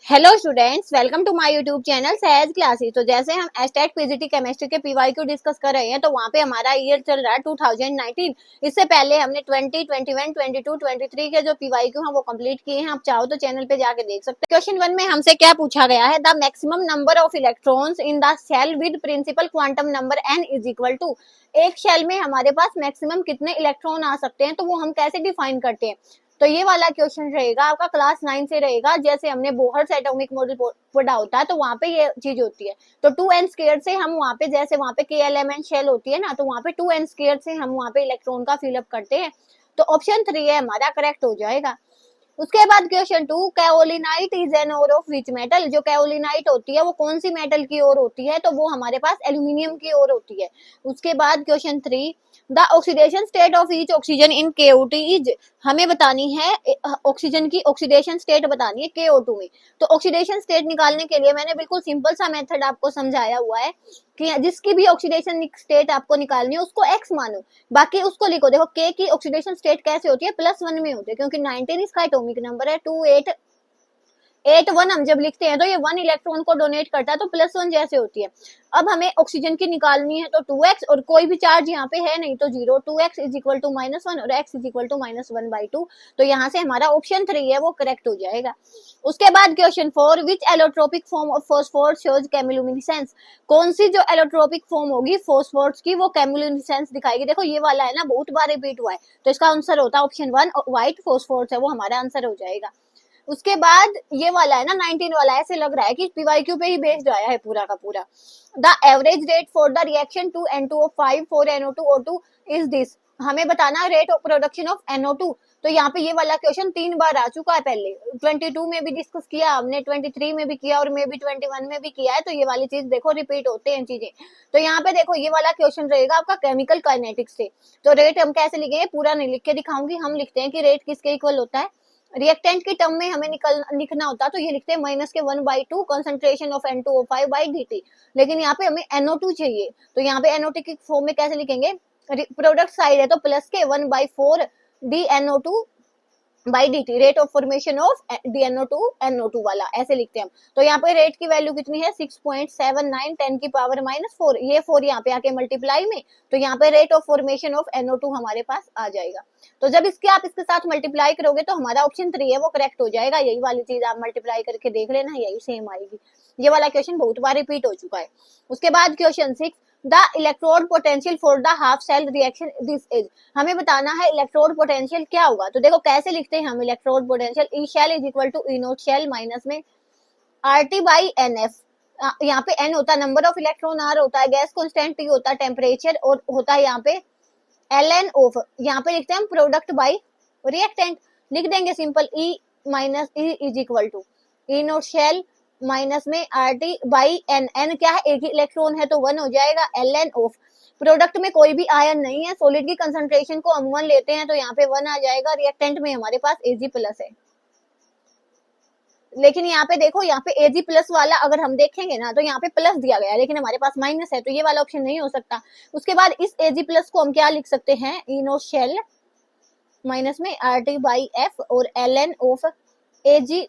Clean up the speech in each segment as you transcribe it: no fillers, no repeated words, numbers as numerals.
Hello students, welcome to my YouTube channel Sahaj classes. तो जैसे हम एस्टेट पीजीटी केमिस्ट्री के पीवाईक्यू डिस्कस कर रहे हैं, तो वहाँ पे हमारा ईयर चल रहा है 2019। इससे पहले हमने 20, 21, 22, 23 के जो पीवाईक्यू हैं वो कंप्लीट किए हैं। आप चाहो तो चैनल पे जाके देख सकते हैं। क्वेश्चन 1 में हमसे क्या पूछा गया है, the maximum number of electrons in the shell with principal quantum number n is equal to. एक शेल में हमारे पास मैक्सिमम कितने इलेक्ट्रॉन आ सकते हैं, तो वो हम कैसे डिफाइन करते हैं। तो ये वाला क्वेश्चन रहेगा आपका क्लास 9 से रहेगा। जैसे हमने बोहर एटॉमिक मॉडल पढ़ा होता है, तो वहां पे ये चीज होती है। तो 2n² से हम वहां पे, जैसे वहां पे KLMN शेल होती है ना, तो वहां पे 2n² से हम वहां पे इलेक्ट्रॉन का फिलअप करते हैं। तो ऑप्शन 3 है हमारा करेक्ट हो जाएगा। उसके बाद question 2, kaolinite is an ore of which metal. जो कैओलिनाइट होती है वो कौन सी मेटल की ओर होती है, तो वो हमारे पास एल्यूमिनियम की ओर होती है। उसके बाद question 3, the oxidation state of each oxygen in KO2 is. हमें बतानी है ऑक्सीजन की ऑक्सीडेशन स्टेट बतानी है KO2 में। तो ऑक्सीडेशन स्टेट निकालने के लिए मैंने बिल्कुल सिंपल सा मेथड आपको समझाया हुआ है कि जिसकी भी ऑक्सीडेशन स्टेट आपको निकालनी है उसको x मानो, बाकी उसको लिखो। देखो K की ऑक्सीडेशन स्टेट कैसे होती है, +1 में होती है, क्योंकि 19 इसका एटॉमिक नंबर है। 2881 हम जब लिखते हैं तो ये 1 इलेक्ट्रॉन को डोनेट करता है, तो +1 जैसे होती है। अब हमें ऑक्सीजन की निकालनी है, तो 2x, और कोई भी चार्ज यहाँ पे है नहीं, तो 0। 2x इज इक्वल टू -1 और x इज इक्वल टू -1/2। तो यहाँ से हमारा ऑप्शन 3 है वो करेक्ट हो जाएगा। उसके बाद question 4, which allotropic form of phosphorus shows chemiluminescence. कौन सी जो एलोट्रोपिक फॉर्म होगी फॉस्फोरस की वो केमिलुमिनेसेंस दिखाएगी। देखो ये वाला है ना, बहुत बार रिपीट हुआ है, तो इसका आंसर होता है ऑप्शन 1, व्हाइट फॉस्फोरस है वो हमारा आंसर हो जाएगा। उसके बाद ये वाला है ना 19 वाला, ऐसे लग रहा है कि पीवाईक्यू पे ही बेस्ड आया है पूरा का पूरा। The average rate for the reaction 2N2O5 4 NO2O2 is this. हमें बताना rate of production of NO2। तो यहाँ पे ये वाला क्वेश्चन 3 बार आ चुका है, पहले 22 में भी डिस्कस किया हमने, 23 में भी किया और मे भी 21 में भी किया है। तो ये वाली चीज देखो रिपीट होते हैं चीजें। तो यहाँ पे देखो ये वाला क्वेश्चन रहेगा आपका केमिकल काइनेटिक्स से। तो रेट हम कैसे लिखेंगे, पूरा नहीं लिख के दिखाऊंगी, हम लिखते हैं कि रेट किसके इक्वल होता है। रिएक्टेंट की टर्म में हमें लिखना होता, तो ये लिखते हैं -1/2 कंसंट्रेशन ऑफ N2O5/dt। लेकिन यहाँ पे हमें NO2 चाहिए, तो यहाँ पे NO2 की फॉर्म में कैसे लिखेंगे, प्रोडक्ट साइड है तो प्लस के 1/4 DNO2/dt, rate of formation of DNO2 वाला ऐसे लिखते हैं हम। तो यहाँ पे रेट की वैल्यू कितनी है 6.79 10⁻⁴। ये 4 यहाँ पे आके मल्टीप्लाई में, तो यहाँ पे rate of formation of NO2 हमारे पास आ जाएगा। तो जब आप इसके साथ मल्टीप्लाई करोगे तो हमारा ऑप्शन 3 है वो करेक्ट हो जाएगा। यही वाली चीज आप मल्टीप्लाई करके देख लेना, यही सेम आएगी। ये वाला क्वेश्चन बहुत बार रिपीट हो चुका है। उसके बाद question 6, the electrode potential for the half cell reaction this is. हमें बताना है इलेक्ट्रोड पोटेंशियल क्या होगा। तो देखो कैसे लिखते हैं हम electrode potential, E cell is equal to E naught cell minus में RT/NF। यहाँ पे N होता है नंबर ऑफ इलेक्ट्रॉन, R होता है गैस कांस्टेंट, T होता है टेम्परेचर, और होता है यहाँ पे ln ऑफ, यहाँ पे लिखते हैं हम प्रोडक्ट बाय रिएक्टेंट। लिख देंगे simple, E minus E is equal to E naught cell minus में RT/N। N क्या है, एक ही इलेक्ट्रॉन है तो 1 हो जाएगा। ln ऑफ, प्रोडक्ट में कोई भी आयन नहीं है, सॉलिड की कंसंट्रेशन को हम 1 लेते हैं तो यहाँ पे 1 आ जाएगा। रिएक्टेंट में हमारे पास Ag+ है, लेकिन यहाँ पे देखो, यहाँ पे Ag+ वाला अगर हम देखेंगे ना, तो यहाँ पे प्लस दिया गया है लेकिन हमारे पास माइनस है, तो ये वाला ऑप्शन नहीं हो सकता। उसके बाद इस Ag+ को हम क्या लिख सकते हैं, इनो शेल माइनस में RT/F और ln ऑफ Ag+,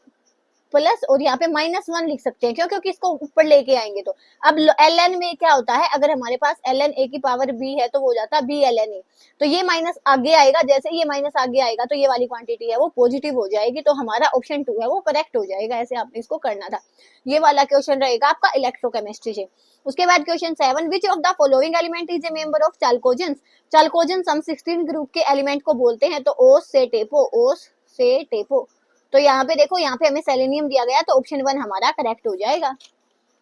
और यहाँ पे -1 लिख सकते हैं, क्यों, क्योंकि इसको ऊपर लेके आएंगे तो। अब ln में क्या होता है, अगर हमारे पास ln a की पावर b है तो वो हो जाता है b ln a। तो ये माइनस आगे आएगा, जैसे ये माइनस आगे आएगा तो ये वाली क्वांटिटी है वो पॉजिटिव हो जाएगी। तो हमारा ऑप्शन 2 है वो करेक्ट हो जाएगा। ऐसे आपने इसको करना था। ये वाला क्वेश्चन रहेगा आपका इलेक्ट्रोकेमिस्ट्री से। उसके बाद question 7, which of the following element is a member of chalcogens. Chalcogens हम 16 ग्रुप के एलिमेंट को बोलते हैं। तो ओस से टेपो। तो यहाँ पे देखो, यहाँ पे हमें सेलेनियम दिया गया, तो ऑप्शन 1 हमारा करेक्ट हो जाएगा।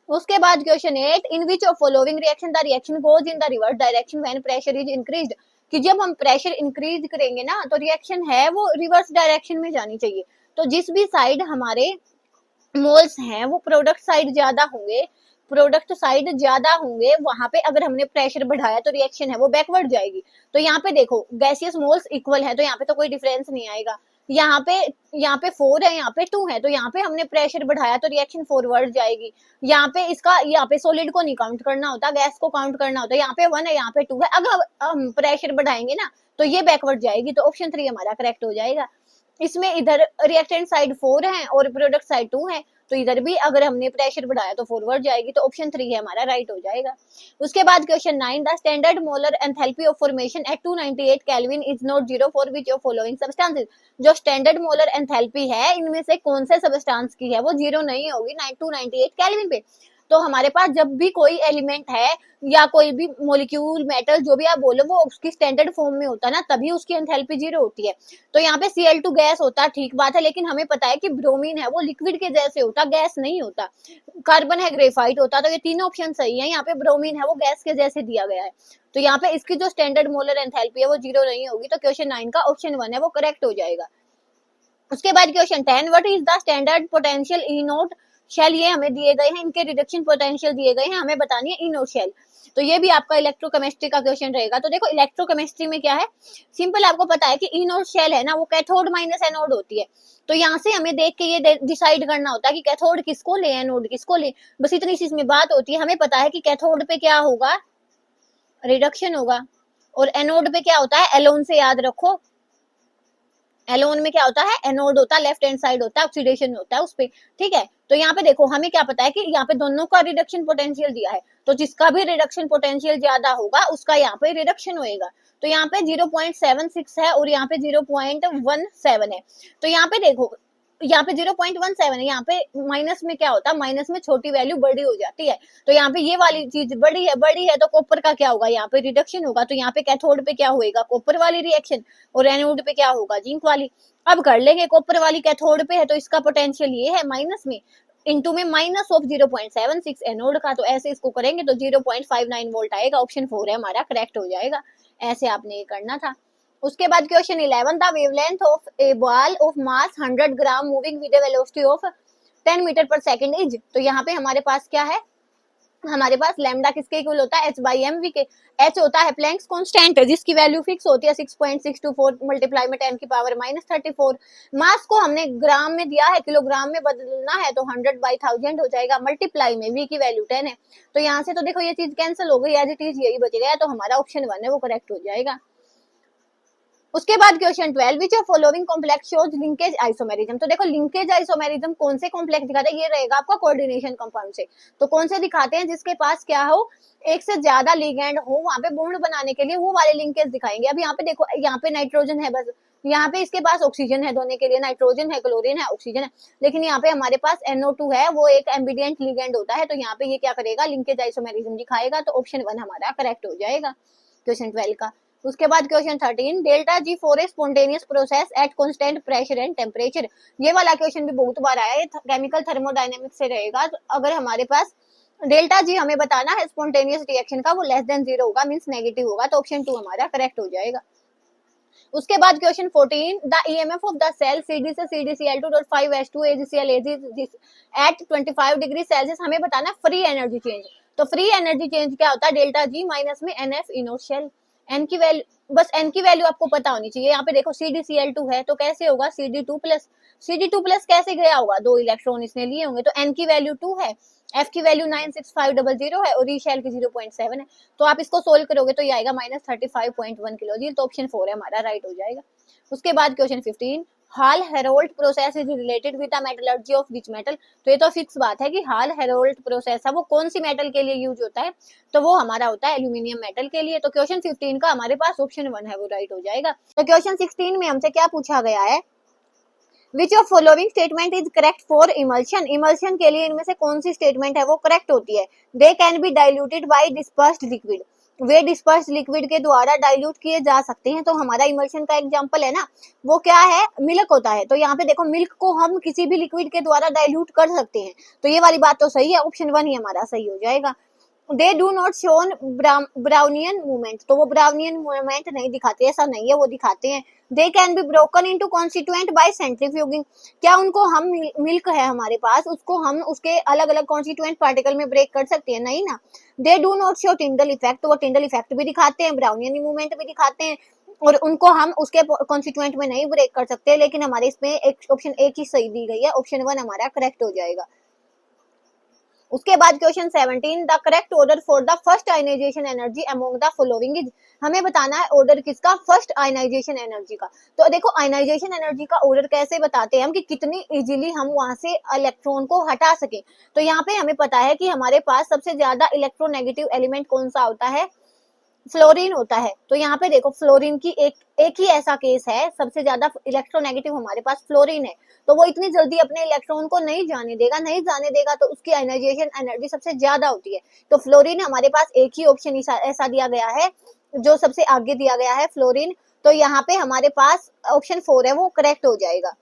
उसके बाद question 8, in which of following reaction the reaction goes in the reverse direction when pressure is increased. कि जब हम प्रेशर इंक्रीज करेंगे ना, तो रिएक्शन है वो रिवर्स डायरेक्शन में जानी चाहिए। तो जिस भी साइड हमारे मोल्स हैं वो प्रोडक्ट साइड ज्यादा होंगे, वहां पे अगर हमने प्रेशर बढ़ाया तो रिएक्शन है वो बैकवर्ड जाएगी। तो यहाँ पे देखो गैसियस मोल्स इक्वल है, तो यहाँ पे तो कोई डिफरेंस नहीं आएगा। यहाँ पे 4 है, यहाँ पे 2 है, तो यहाँ पे हमने प्रेशर बढ़ाया तो रिएक्शन फॉरवर्ड जाएगी। यहाँ पे सॉलिड को नहीं काउंट करना होता, गैस को काउंट करना होता है। यहाँ पे 1 है, यहाँ पे 2 है, अगर हम प्रेशर बढ़ाएंगे ना तो ये बैकवर्ड जाएगी। तो ऑप्शन 3 हमारा करेक्ट हो जाएगा। इसमें इधर रिएक्टेंट साइड 4 है और प्रोडक्ट साइड 2 है, तो इधर भी अगर हमने प्रेशर बढ़ाया तो फॉरवर्ड जाएगी, तो ऑप्शन 3 है हमारा राइट हो जाएगा। उसके बाद question 9, the standard molar enthalpy of formation at 298 kelvin is not 0 for which of following substances. जो स्टैंडर्ड मोलर एंथैल्पी है इनमें से कौन से सब्सटेंस की है वो 0 नहीं होगी 298 केल्विन पे। तो हमारे पास जब भी कोई एलिमेंट है या कोई भी मॉलिक्यूल मेटल जो भी आप बोलो वो उसकी स्टैंडर्ड फॉर्म में होता है ना, तभी उसकी एंथैल्पी 0 होती है। तो यहाँ पे Cl2 गैस होता है, ठीक बात है, लेकिन हमें पता है कि ब्रोमीन है वो लिक्विड के जैसे होता, गैस नहीं होता। कार्बन है ग्रेफाइट होता, तो ये तीनों ऑप्शन सही है। यहाँ पे ब्रोमीन है वो गैस के जैसे दिया गया है, तो यहाँ पे इसकी जो स्टैंडर्ड मोलर एंथैल्पी है वो 0 नहीं होगी, तो क्वेश्चन 9 का ऑप्शन 1 है वो करेक्ट हो जाएगा। उसके बाद question 10, what is the standard potential E naught cell. ये हमें दिए गए हैं, इनके रिडक्शन पोटेंशियल दिए गए हैं, हमें बतानी है ई नोट शेल। तो ये भी आपका इलेक्ट्रोकेमिस्ट्री का क्वेश्चन रहेगा। तो देखो इलेक्ट्रोकेमिस्ट्री में क्या है, सिंपल आपको पता है कि ई नोट शेल है ना वो कैथोड माइनस एनोड होती है। तो यहाँ से हमें देख के ये डिसाइड करना होता है कि कैथोड किसको ले एनोड किसको ले, बस इतनी सी इसमें बात होती है। हमें पता है कि कैथोड पे क्या होगा, रिडक्शन होगा, और एनोड पे क्या होता है, एलोन से याद रखो, एलोन में क्या होता है, एनोड होता है, लेफ्ट हैंड साइड होता है, ऑक्सीडेशन होता है उस पे, ठीक है। तो यहाँ पे देखो हमें क्या पता है कि यहाँ पे दोनों का रिडक्शन पोटेंशियल दिया है, तो जिसका भी रिडक्शन पोटेंशियल ज्यादा होगा उसका यहाँ पे रिडक्शन होएगा। तो यहाँ पे 0.76 है और यहाँ पे 0.17 है। तो यहाँ पे देखो यहाँ पे 0.17 है, यहाँ पे माइनस में क्या होता है, माइनस में छोटी वैल्यू बड़ी हो जाती है। तो यहाँ पे ये वाली चीज बड़ी है तो कॉपर का क्या होगा, यहाँ पे रिडक्शन होगा। तो यहाँ पे कैथोड पे क्या होएगा, कॉपर वाली रिएक्शन, और एनोड पे क्या होगा, जिंक वाली। अब कर लेंगे, कॉपर वाली कैथोड पे है तो इसका पोटेंशियल ये है माइनस में, इनटू में माइनस ऑफ 0.76 एनोड का, तो ऐसे इसको करेंगे तो 0.59 वोल्ट आएगा। ऑप्शन 4 है हमारा करेक्ट हो जाएगा। ऐसे आपने ये करना था। उसके बाद question 11, the wavelength of a ball of mass 100 gram moving with a velocity of 10 metre पर सेकंड इज। तो यहाँ पे हमारे पास क्या है, हमारे पास लैम्डा किसके इक्वल होता है, h/mv के। h होता है प्लैंक्स कांस्टेंट जिसकी वैल्यू फिक्स होती है 6.624 मल्टीप्लाई में 10 की पावर -34। मास को हमने ग्राम में दिया है, किलोग्राम में बदलना है, तो 100/1000 हो जाएगा, मल्टीप्लाई में v की वैल्यू 10 है। तो यहाँ से तो देखो ये चीज कैंसिल हो गई, एज इट इज यही बच गया, तो हमारा ऑप्शन 1 है वो करेक्ट हो जाएगा। उसके बाद question 12, which of following complex shows linkage isomerism. तो देखो लिंकेज आइसोमेरिज्म कौन से कॉम्प्लेक्स दिखाते हैं, ये रहेगा आपका कोऑर्डिनेशन कंपाउंड से। तो कौन से दिखाते हैं, जिसके पास क्या हो, एक से ज्यादा लिगेंड हो, वहां पे बॉन्ड बनाने के लिए वो वाले लिंकेज दिखाएंगे। अब यहाँ पे देखो, यहाँ पे नाइट्रोजन है, बस यहाँ पे इसके पास ऑक्सीजन है दोनों के लिए, नाइट्रोजन है, क्लोरीन है, ऑक्सीजन है, लेकिन यहाँ पे हमारे पास NO2 है, वो एक एम्बिडेंट लिगेंड होता है। तो यहाँ पे ये क्या करेगा, लिंकेज आइसोमेरिज्म दिखाएगा, तो ऑप्शन 1 हमारा करेक्ट हो जाएगा क्वेश्चन 12 का। उसके बाद question 13, delta G for a spontaneous process at constant pressure and temperature. ये वाला क्वेश्चन भी बहुत बार आया है, केमिकल थर्मोडायनेमिक्स से रहेगा। तो अगर हमारे पास डेल्टा जी हमें बताना है स्पॉन्टेनियस रिएक्शन का, वो लेस देन 0 होगा, मींस नेगेटिव होगा, तो ऑप्शन 2 हमारा करेक्ट हो जाएगा। उसके बाद question 14, the EMF of the cell CD से CdCl2.5H2 AgCl eight 25 degree Celsius. हमें बताना है फ्री एनर्जी चेंज। तो फ्री एनर्जी चेंज क्या होता है, डेल्टा जी माइनस में NF इनोट शेल। एन की वैल्यू, बस एन की वैल्यू आपको पता होनी चाहिए। यहाँ पे देखो CdCl2 है तो कैसे होगा, CD2+ कैसे गया होगा, 2 इलेक्ट्रॉन इसने लिए होंगे, तो एन की वैल्यू 2 है, एफ की वैल्यू 96500 है और ई शेल की 0.7 है। तो आप इसको सोल्व करोगे तो ये आएगा -35.1 किलो जूल, तो ऑप्शन 4 है हमारा राइट हो जाएगा। उसके बाद question 15, Hall Heroult process is related with the metallurgy of which metal. तो ये तो फिक्स बात है कि हाल हेरोल्ट प्रोसेस है वो कौन सी मेटल के लिए यूज होता है, तो वो हमारा होता है एल्यूमिनियम मेटल के लिए। तो क्वेश्चन 15 का हमारे पास ऑप्शन 1 है वो राइट हो जाएगा। तो क्वेश्चन 16 में हमसे क्या पूछा गया है, विच of following statement is correct for emulsion. Emulsion के लिए इनमें से कौन सी स्टेटमेंट है वो करेक्ट होती है, they can be diluted by dispersed liquid. वे डिस्पर्स्ड लिक्विड के द्वारा डाइल्यूट किए जा सकते हैं। तो हमारा इमल्शन का एग्जांपल है ना, वो क्या है, मिल्क होता है। तो यहाँ पे देखो मिल्क को हम किसी भी लिक्विड के द्वारा डाइल्यूट कर सकते हैं, तो ये वाली बात तो सही है, ऑप्शन 1 ही हमारा सही हो जाएगा। They do not shown Brownian movement. तो वो ब्राउनियन मूवमेंट नहीं दिखाते, ऐसा नहीं है, वो दिखाते हैं। They can be broken into constituent by centrifuging. क्या उनको हम, मिल्क है हमारे पास, उसको हम उसके अलग अलग कॉन्स्टिट्यूएंट पार्टिकल में ब्रेक कर सकते हैं, नहीं ना। They do not show Tyndall effect. तो वो टिंडल इफेक्ट भी दिखाते हैं, ब्राउनियन मूवमेंट भी दिखाते हैं, और उनको हम उसके कॉन्स्टिट्यूएंट में नहीं ब्रेक कर सकते। लेकिन हमारे इसमें एक ऑप्शन एक ही सही दी गई है, ऑप्शन 1 हमारा करेक्ट हो जाएगा। उसके बाद question 17, the correct order for the first ionisation energy among the following is. हमें बताना है ऑर्डर किसका, फर्स्ट आयनाइजेशन एनर्जी का। तो देखो आयनाइजेशन एनर्जी का ऑर्डर कैसे बताते हैं हम, कि कितनी इजीली हम वहां से इलेक्ट्रॉन को हटा सके। तो यहाँ पे हमें पता है कि हमारे पास सबसे ज्यादा इलेक्ट्रोनेगेटिव एलिमेंट कौन सा होता है, फ्लोरीन होता है। तो यहाँ पे देखो फ्लोरीन की एक ही ऐसा केस है, सबसे ज्यादा इलेक्ट्रोनेगेटिव हमारे पास फ्लोरीन है। तो वो इतनी जल्दी अपने इलेक्ट्रॉन को नहीं जाने देगा, तो उसकी आयनाइजेशन एनर्जी सबसे ज्यादा होती है। तो फ्लोरीन हमारे पास एक ही ऑप्शन ऐसा दिया गया है जो सबसे आगे दिया गया है, फ्लोरीन। तो यहाँ पे हमारे पास ऑप्शन 4 है वो करेक्ट हो जाएगा।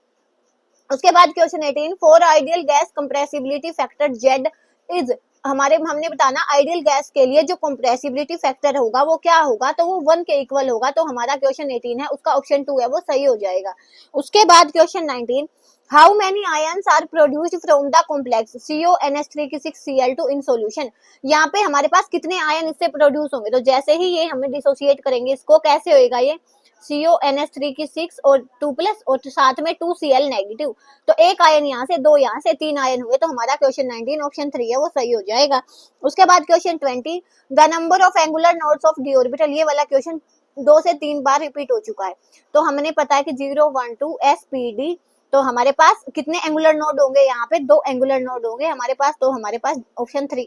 उसके बाद question 18, for ideal gas compressibility factor Z is. हमने बताना आइडियल गैस के लिए जो कंप्रेसिबिलिटी फैक्टर होगा वो क्या होगा, तो वो 1 के इक्वल होगा। तो हमारा क्वेश्चन 18 है उसका ऑप्शन 2 है वो सही हो जाएगा। उसके बाद question 19, how many ions are produced from the complex CONH3 6Cl2 in solution. यहाँ पे हमारे पास कितने आयन इससे प्रोड्यूस होंगे, तो जैसे ही ये हमें डिसोसिएट करेंगे इसको, कैसे होएगा ये CONH3 और 2 प्लस और साथ में 2Cl नेगेटिव। तो एक आयन यहाँ से, दो यहाँ से, 3 आयन हुए। तो हमारा क्वेश्चन 19 ऑप्शन 3 है वो सही हो जाएगा। उसके बाद question 20, the number of angular nodes of D orbital. ये वाला क्वेश्चन 2 से 3 बार रिपीट हो चुका है। तो हमने पता है कि 0 1 2 SPD। तो हमारे पास कितने एंगुलर नोड होंगे, यहाँ पे 2 एंगुलर नोड होंगे हमारे पास। तो हमारे पास ऑप्शन 3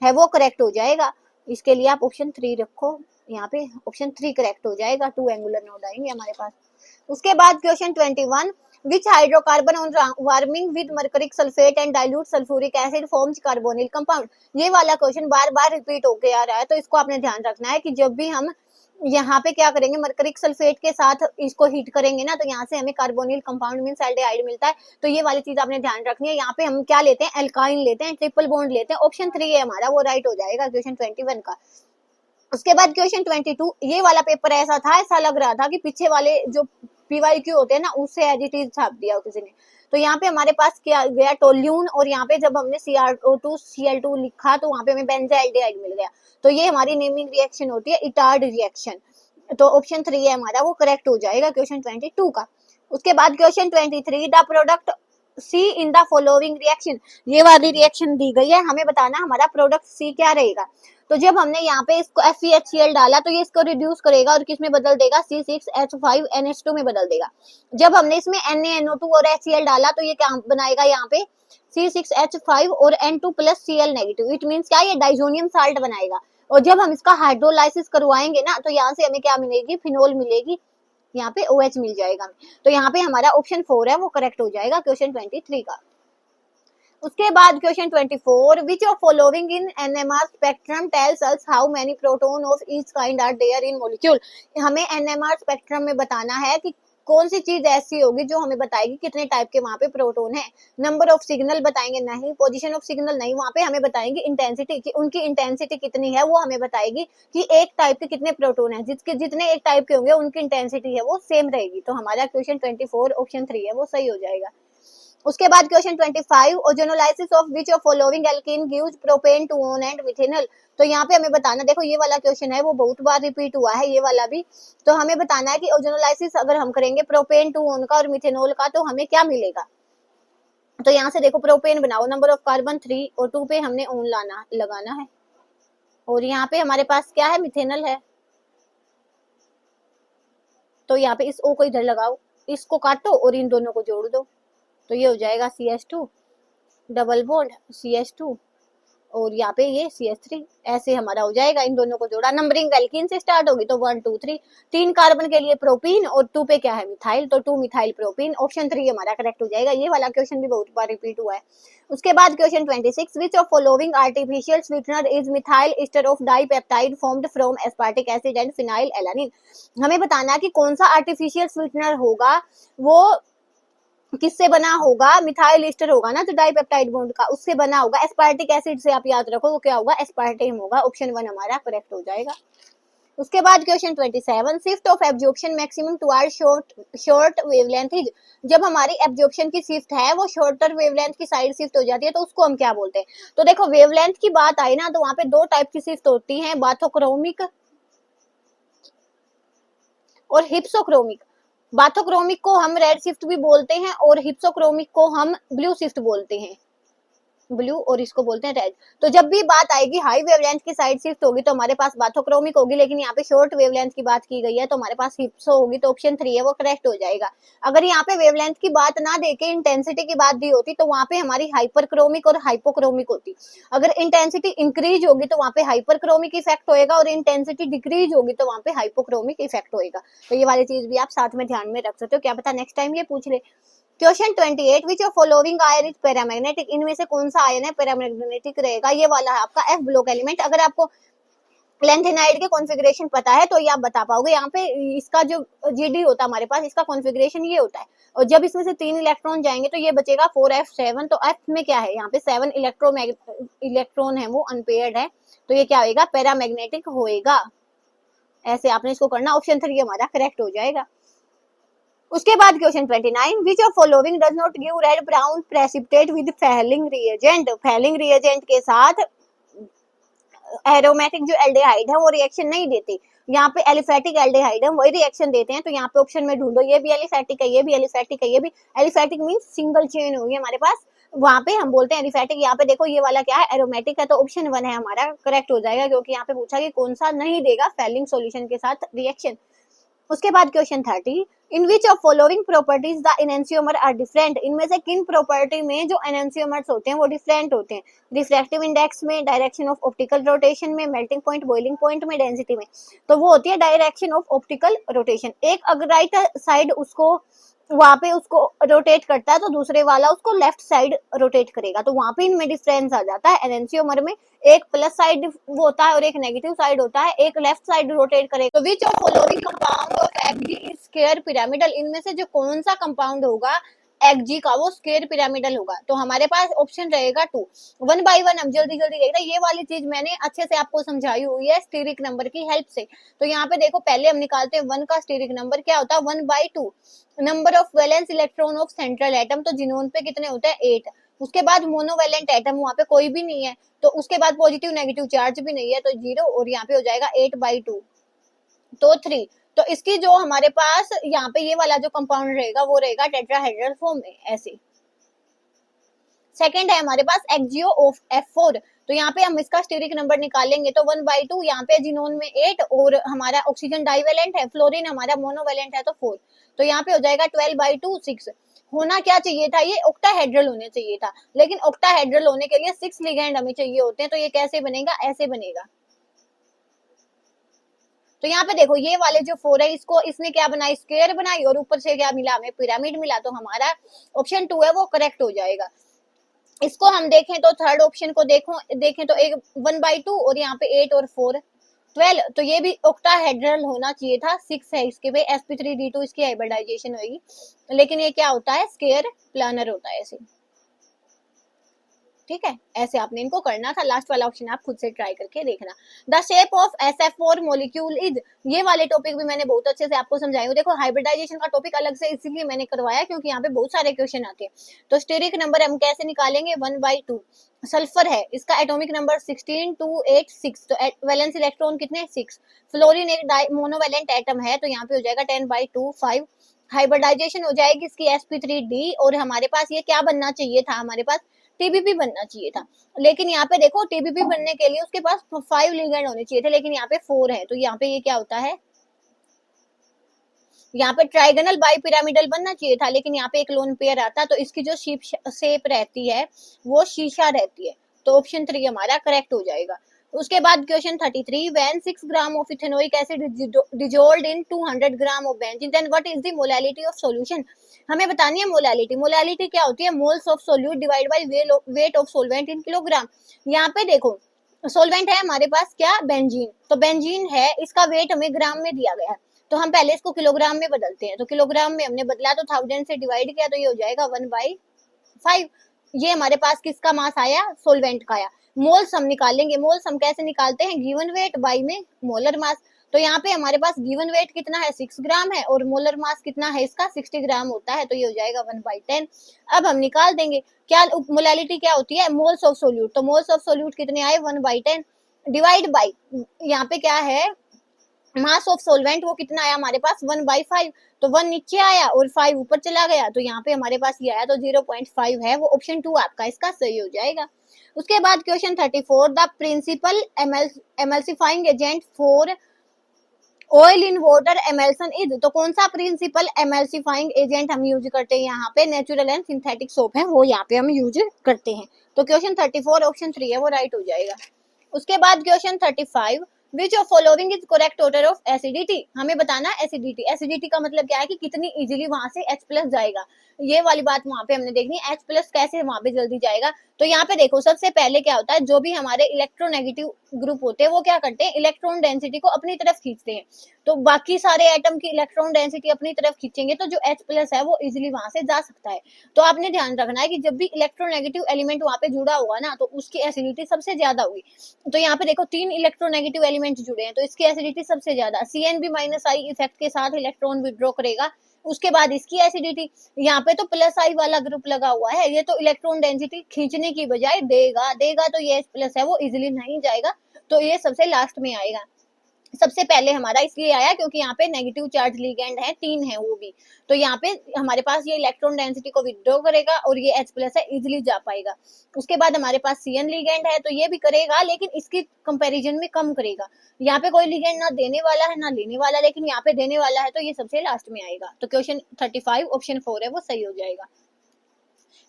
है वो करेक्ट हो जाएगा। इसके लिए आप ऑप्शन 3 रखो, यहाँ पे ऑप्शन 3 करेक्ट हो जाएगा, 2 एंगुलर नोड आएंगे हमारे पास। उसके बाद question 21, which hydrocarbon on warming with mercuric sulphate and dilute sulphuric acid forms carbonyl compound. ये वाला क्वेश्चन बार बार रिपीट होके आ रहा है, तो इसको आपने ध्यान रखना है कि जब भी हम यहाँ पे क्या करेंगे, मर्करिक सल्फेट के साथ इसको हीट करेंगे ना, तो यहाँ से हमें कार्बोनिल कंपाउंड मींस एल्डिहाइड मिलता है। तो ये वाली चीज आपने ध्यान रखनी है। यहाँ पे हम क्या लेते हैं, एल्काइन लेते हैं, ट्रिपल बॉन्ड लेते हैं। ऑप्शन 3 है हमारा वो राइट हो जाएगा क्वेश्चन 21 का। उसके बाद क्वेश्चन 22, ये वाला पेपर ऐसा था, ऐसा लग रहा था कि पीछे वाले जो PYQ होते हैं ना उससे एज इट इज छाप दिया किसी ने। तो यहाँ पे हमारे पास क्या गया, टोल्यून, और यहाँ पे जब हमने CrO2 Cl2 लिखा तो वहां पे हमें बेंजाइल्डिहाइड मिल गया। तो ये हमारी नेमिंग रिएक्शन होती है इटार्ड रिएक्शन। तो ऑप्शन 3 है हमारा वो करेक्ट हो जाएगा क्वेश्चन 22 का। उसके बाद question 23, the product C in the following reaction. ये वाली रिएक्शन दी गई है, हमें बताना हमारा प्रोडक्ट सी क्या रहेगा। तो जब हमने यहाँ पे इसको FeHCl डाला तो ये इसको रिड्यूस करेगा और किस में बदल देगा, C6H5NH2 में बदल देगा। जब हमने इसमें NaNO2 और HCl डाला तो ये क्या बनाएगा, यहाँ पे C6H5 और N2 plus Cl negative. It means क्या, ये डाइजोनियम साल्ट बनाएगा। और जब हम इसका हाइड्रोलाइसिस करवाएंगे ना, तो यहाँ से हमें क्या मिलेगी, फिनोल मिलेगी, यहाँ पे OH मिल जाएगा। तो यहाँ पे हमारा ऑप्शन 4 है वो करेक्ट हो जाएगा क्वेश्चन 23 का। उसके बाद question 24, which of following in NMR spectrum tells us how many proton of each kind are there in molecule. हमें NMR स्पेक्ट्रम में बताना है कि कौन सी चीज ऐसी होगी जो हमें बताएगी कितने टाइप के वहां पे प्रोटॉन है। नंबर ऑफ सिग्नल बताएंगे नहीं, पोजीशन ऑफ सिग्नल नहीं, वहां पे हमें बताएंगे इंटेंसिटी कि उनकी इंटेंसिटी कितनी है, वो हमें बताएगी कि एक टाइप के कितने प्रोटॉन है। जितने एक टाइप के होंगे उनकी इंटेंसिटी है वो सेम रहेगी। तो हमारा क्वेश्चन 24 ऑप्शन 3 है वो सही हो जाएगा। उसके बाद question 25, ozonolysis of which of following alkene gives propane two own and methanol. तो यहाँ पे हमें बताना, देखो ये वाला क्वेश्चन है वो बहुत बार रिपीट हुआ है, ये वाला भी। तो हमें बताना है कि ओजोनोलाइसिस अगर हम करेंगे प्रोपेन टू ओन का और मिथेनॉल का तो हमें क्या मिलेगा। तो यहाँ से देखो प्रोपेन बनाओ, नंबर ऑफ कार्बन 3 और 2 पे हमने ओन लगाना है, और यहाँ पे हमारे पास क्या है, मिथेनॉल है। तो यहाँ पे इस O को इधर लगाओ, इसको काटो और इन दोनों को जोड़ दो, तो ये हो जाएगा CH2 डबल बॉन्ड CH2 और यहाँ पे ये CH3। ऐसे हमारा हो जाएगा, इन दोनों को जोड़ा। नंबरिंग एल्कीन से स्टार्ट होगी तो 1 2 3, 3 कार्बन के लिए प्रोपीन और 2 पे क्या है, मिथाइल। तो 2 मिथाइल प्रोपीन, ऑप्शन 3 हमारा करेक्ट हो जाएगा। ये वाला क्वेश्चन भी बहुत बार रिपीट हुआ है। उसके बाद question 26, which of following artificial sweetener is methyl ester of dipeptide formed from aspartic acid and phenylalanine. हमें बताना है कि कौन सा आर्टिफिशियल स्वीटनर होगा, वो किससे बना होगा, मिथाइल एस्टर होगा ना, तो डाइपेप्टाइड बॉन्ड का उससे बना होगा। एस्पार्टिक एसिड से आप याद रखो वो क्या होगा, एस्पार्टेम होगा। ऑप्शन 1 हमारा करेक्ट हो जाएगा। उसके बाद question 27, shift of absorption maximum toward short wavelength is. जब हमारी एब्जॉर्प्शन की शिफ्ट है वो शॉर्टर वेवलेंथ की साइड शिफ्ट हो जाती है, तो उसको हम क्या बोलते हैं। तो देखो वेवलेंथ की बात आई ना, तो वहां पे 2 टाइप की शिफ्ट होती है, बाथोक्रोमिक और हिप्सोक्रोमिक। बाथोक्रोमिक को हम रेड शिफ्ट भी बोलते हैं और हिप्सोक्रोमिक को हम ब्लू शिफ्ट बोलते हैं। ब्लू और इसको बोलते हैं रेड। तो जब भी बात आएगी हाई वेवलेंथ की साइड शिफ्ट होगी तो हमारे पास बाथोक्रोमिक होगी, लेकिन यहाँ पे शॉर्ट वेवलेंथ की बात की गई है तो हमारे पास हिप्सो होगी, तो ऑप्शन 3 है वो करेक्ट हो जाएगा। अगर यहाँ पे वेवलेंथ की बात ना देके इंटेंसिटी की बात दी होती तो वहां पे हमारी हाइपरक्रोमिक और हाइपोक्रोमिक होती। अगर इंटेंसिटी इंक्रीज होगी तो वहां पे हाइपरक्रोमिक इफेक्ट होएगा, और इंटेंसिटी डिक्रीज होगी तो वहां पे हाइपोक्रोमिक इफेक्ट होएगा। तो ये वाली चीज भी आप साथ में ध्यान में रख सकते हो, क्या पता नेक्स्ट टाइम ये पूछ ले। Question 28, which of following ion is paramagnetic, इनमें से कौन सा आयन है पैरामैग्नेटिक रहेगा, ये वाला है आपका एफ ब्लॉक एलिमेंट। अगर आपको लेंथेनाइड के कॉन्फ़िगरेशन पता है तो ये आप बता पाओगे। यहाँ पे इसका जो जीडी होता है हमारे पास, इसका कॉन्फ़िगरेशन ये होता है, और जब इसमें से 3 इलेक्ट्रॉन जाएंगे तो ये बचेगा 4f7। तो एफ में क्या है, यहाँ पे 7 इलेक्ट्रॉन है वो अनपेयर्ड है, तो ये क्या होएगा पैरामैग्नेटिक होएगा। ऐसे आपने इसको करना, ऑप्शन 3 हमारा करेक्ट हो जाएगा। उसके बाद question 29, which of following does not give red brown precipitate with Fehling reagent, Fehling reagent के साथ एरोमेटिक जो एल्डिहाइड है वो रिएक्शन नहीं देती। यहाँ पे एलिफेटिक एल्डिहाइड है वही रिएक्शन देते हैं, तो यहाँ पे ऑप्शन में ढूंढो, ये भी एलिफेटिक है, ये भी एलिफेटिक है, ये भी एलिफेटिक मींस सिंगल चेन होगी हमारे पास, वहां पे हम बोलते हैं एलिफेटिक। यहाँ पे देखो ये वाला क्या है एरोमेटिक है, तो ऑप्शन 1 है हमारा करेक्ट हो जाएगा, क्योंकि यहाँ पे पूछा कि कौन सा नहीं देगा फेलिंग सॉल्यूशन के साथ रिएक्शन। उसके बाद question 30, in which of following properties the enantiomer are different, इनमें से किन प्रॉपर्टी में जो एनंसियोमर्स होते हैं वो डिफरेंट होते हैं, रिफ्रैक्टिव इंडेक्स में, डायरेक्शन ऑफ ऑप्टिकल रोटेशन में, मेल्टिंग पॉइंट, बॉइलिंग पॉइंट में, डेंसिटी में। तो वो होती है डायरेक्शन ऑफ ऑप्टिकल रोटेशन। एक अगर राइट साइड उसको वहां पे उसको रोटेट करता है तो दूसरे वाला उसको लेफ्ट साइड रोटेट करेगा, तो वहां पे इनमें डिफरेंस आ जाता है। एनंसियोमर में एक प्लस साइड वो होता है और एक नेगेटिव साइड होता है, एक लेफ्ट साइड रोटेट करेगा। तो which of following compound of F G is square pyramidal, इनमें से जो कौन सा कंपाउंड होगा एक्जी का वो स्क्वायर पिरामिडल होगा। तो हमारे पास ऑप्शन रहेगा 2। 1 बाय 1 हम जल्दी जल्दी देखना, ये वाली चीज मैंने अच्छे से आपको समझाई हुई है स्टीरिक नंबर की हेल्प से। तो यहाँ पे देखो पहले हम निकालते हैं 1 का स्टीरिक नंबर, क्या होता है 1/2 number of valence electron of central atom, तो जिनोन पे कितने होते हैं 8। उसके बाद मोनोवैलेंट एटम वहां पे कोई भी नहीं है, तो उसके बाद पॉजिटिव नेगेटिव चार्ज भी नहीं है, तो 0, और यहाँ पे हो जाएगा 8/2 तो 3। तो इसकी जो हमारे पास यहाँ पे ये वाला जो कंपाउंड रहेगा वो रहेगा टेट्राहेड्रल फॉर्म में ऐसे। सेकंड है हमारे पास एक्जियो ऑफ F4, तो यहाँ पे हम इसका स्टीरिक नंबर निकालेंगे तो 1/2, यहाँ पे जिनोन में 8 और हमारा ऑक्सीजन डाइवेलेंट है, फ्लोरीन हमारा मोनोवेलेंट है तो 4, तो यहाँ पे हो जाएगा 12/2 6। होना क्या चाहिए था, ये ऑक्टाहेड्रल होने चाहिए था, लेकिन ऑक्टाहेड्रल होने के लिए 6 लिगेंड हमें चाहिए होते हैं, तो ये कैसे बनेगा, ऐसे बनेगा। तो यहाँ पे देखो ये वाले जो 4 है इसको इसने क्या बनाई, स्क्वायर बनाई, और ऊपर से क्या मिला हमें, पिरामिड मिला, तो हमारा ऑप्शन 2 है वो करेक्ट हो जाएगा। इसको हम देखें तो थर्ड ऑप्शन को देखें तो एक 1/2 और यहाँ पे 8 और 4 12, तो ये भी ऑक्टाहेड्रल होना चाहिए था। 6 है इसके पे sp3d2 इसकी हाइब्रिडाइजेशन होगी, लेकिन ये क्या होता है स्क्वायर प्लानर होता है ऐसे। ठीक है, ऐसे आपने इनको करना था। लास्ट वाला ऑप्शन आप खुद से ट्राई करके देखना। The shape of SF4 molecule is, ये वाले टॉपिक भी मैंने बहुत अच्छे से आपको समझाई हूँ। देखो हाइब्रिडाइजेशन का टॉपिक अलग से इसलिए मैंने करवाया क्योंकि यहाँ पे बहुत सारे क्वेश्चन आते हैं। तो स्टेरिक नंबर हम कैसे निकालेंगे, 1/2। सल्फर है, इसका एटॉमिक नंबर 16286, तो वैलेंस इलेक्ट्रॉन कितने 6। फ्लोरीन एक मोनोवैलेंट एटम है, तो यहाँ पे हो जाएगा 10/2 5। हाइब्रिडाइजेशन हो जाएगी इसकी sp3d, और हमारे पास ये क्या बनना चाहिए था, हमारे पास टीबीपी बनना चाहिए था, लेकिन यहाँ पे देखो टीबीपी बनने के लिए उसके पास 5 लिगेंड होने चाहिए थे, लेकिन यहाँ पे 4 है, तो यहाँ पे ये क्या होता है, यहाँ पे ट्राइगोनल बाई पिरामिडल बनना चाहिए था, लेकिन यहाँ पे एक लोन पेयर आता, तो इसकी जो शेप रहती है वो शीशा रहती है, तो ऑप्शन 3 हमारा करेक्ट हो जाएगा। उसके बाद question 33, when 6 gram of ethanoic acid dissolved in 200 gram of benzene then what is the molality of solution. हमें बतानी है मोलैलिटी। मोलैलिटी क्या होती है, moles of solute divide by weight of solvent in kilogram. यहाँ पे देखो सोलवेंट है हमारे पास क्या, बेंजीन, तो बेंजीन है, इसका वेट हमें ग्राम में दिया गया है, तो हम पहले इसको किलोग्राम में बदलते हैं, तो किलोग्राम में हमने बदला तो 1000 से डिवाइड किया, तो ये हो जाएगा 1/5। ये हमारे पास किसका मास आया, सोलवेंट का आया। मोल्स हम निकालेंगे, मोल्स हम कैसे निकालते हैं, गिवन वेट बाई में मोलर मास, तो यहाँ पे हमारे पास गिवन वेट कितना है 6 ग्राम है, और मोलर मास कितना है इसका 60 ग्राम होता है, तो ये हो जाएगा 1/10। अब हम निकाल देंगे क्या मोलैलिटी क्या होती है, मोल्स ऑफ सोल्यूट, तो मोल्स ऑफ सोल्यूट कितने आए 1/10 डिवाइड बाई, यहाँ पे क्या है मास ऑफ सोलवेंट वो कितना आया हमारे पास 1/5, तो 1 नीचे आया और 5 ऊपर चला गया, तो यहाँ पे हमारे पास ये आया, तो 0.5 है वो ऑप्शन 2 आपका इसका सही हो जाएगा। उसके बाद question 34, the principal emulsifying agent for oil in water emulsion is, तो कौन सा प्रिंसिपल एमल्सिफाइंग एजेंट हम यूज करते हैं यहाँ पे, नेचुरल एंड सिंथेटिक सोप है वो यहाँ पे हम यूज करते हैं। तो क्वेश्चन 34 ऑप्शन 3 है वो राइट हो जाएगा। उसके बाद question 35, which of following is correct order of acidity, हमें बताना एसिडिटी। एसिडिटी का मतलब क्या है कि कितनी इजीली वहां से H प्लस जाएगा, ये वाली बात वहां पे हमने देखनी है, H प्लस कैसे वहां पे जल्दी जाएगा। तो यहाँ पे देखो सबसे पहले क्या होता है, जो भी हमारे इलेक्ट्रोनेगेटिव ग्रुप होते हैं वो क्या करते हैं, इलेक्ट्रॉन डेंसिटी को अपनी तरफ खींचते हैं, तो बाकी सारे एटम की इलेक्ट्रॉन डेंसिटी अपनी तरफ खींचेंगे तो जो H प्लस है वो इजिली वहां से जा सकता है। तो आपने ध्यान रखना है कि जब भी इलेक्ट्रोनेगेटिव एलिमेंट वहां पे जुड़ा होगा ना तो उसकी एसिडिटी सबसे ज्यादा होगी। तो यहाँ पे देखो 3 इलेक्ट्रोनेगेटिव एलिमेंट जुड़े हैं तो इसकी एसिडिटी सबसे ज्यादा, CnB-I इफेक्ट के साथ इलेक्ट्रॉन विड्रॉ करेगा, उसके बाद इसकी एसिडिटी, यहाँ पे तो प्लस आई वाला ग्रुप लगा हुआ है, ये तो इलेक्ट्रॉन डेंसिटी खींचने की बजाय देगा देगा, तो ये प्लस है वो इजिली नहीं जाएगा, तो ये सबसे लास्ट में आएगा। सबसे पहले हमारा इसलिए आया क्योंकि यहाँ पे नेगेटिव चार्ज लिगेंड है, 3 है वो भी, तो यहाँ पे हमारे पास ये इलेक्ट्रॉन डेंसिटी को विड्रॉ करेगा और ये H प्लस है इजिली जा पाएगा। उसके बाद हमारे पास Cn लिगेंड है तो ये भी करेगा लेकिन इसकी कंपैरिजन में कम करेगा, यहाँ पे कोई लिगेंड ना देने वाला है ना लेने वाला, लेकिन यहाँ पे देने वाला है तो ये सबसे लास्ट में आएगा। तो क्वेश्चन 35 ऑप्शन 4 है वो सही हो जाएगा।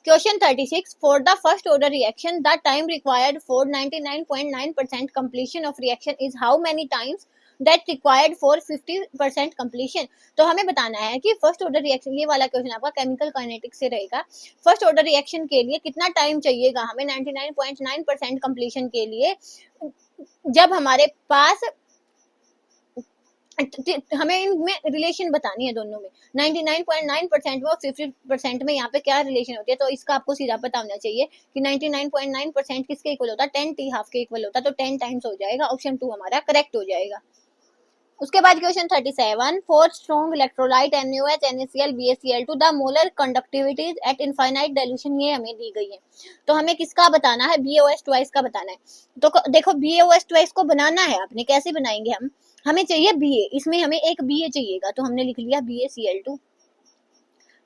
Question 36, for the first order reaction, the time required for 99.9% completion of reaction is how many times that required for 50% completion। तो हमें बताना है कि फर्स्ट ऑर्डर रिएक्शन, ये वाला क्वेश्चन आपका केमिकल काइनेटिक्स से रहेगा, फर्स्ट ऑर्डर रिएक्शन के लिए कितना टाइम चाहिएगा हमें 99.9% कंप्लीशन के लिए, जब हमारे पास हमें इनमें रिलेशन बतानी है दोनों में, 99.9% में और 50% में यहाँ पे क्या रिलेशन होती है, तो इसका आपको सीधा पता होना चाहिए कि 99.9% किसके इक्वल होता है, 10 टी हाफ के इक्वल होता है, तो 10 टाइम्स हो जाएगा, ऑप्शन 2 हमारा करेक्ट हो जाएगा। उसके बाद question 37, four strong electrolyte NaOH NaCl BaCl2 the molar conductivity eight infinite dilution, ये हमें दी गई है, तो हमें किसका बताना है, BaOH ट्वाइस का बताना है। तो देखो BaOH ट्वाइस को बनाना है आपने, कैसे बनाएंगे हम, हमें चाहिए Ba, इसमें हमें एक Ba चाहिएगा तो हमने लिख लिया BaCl2।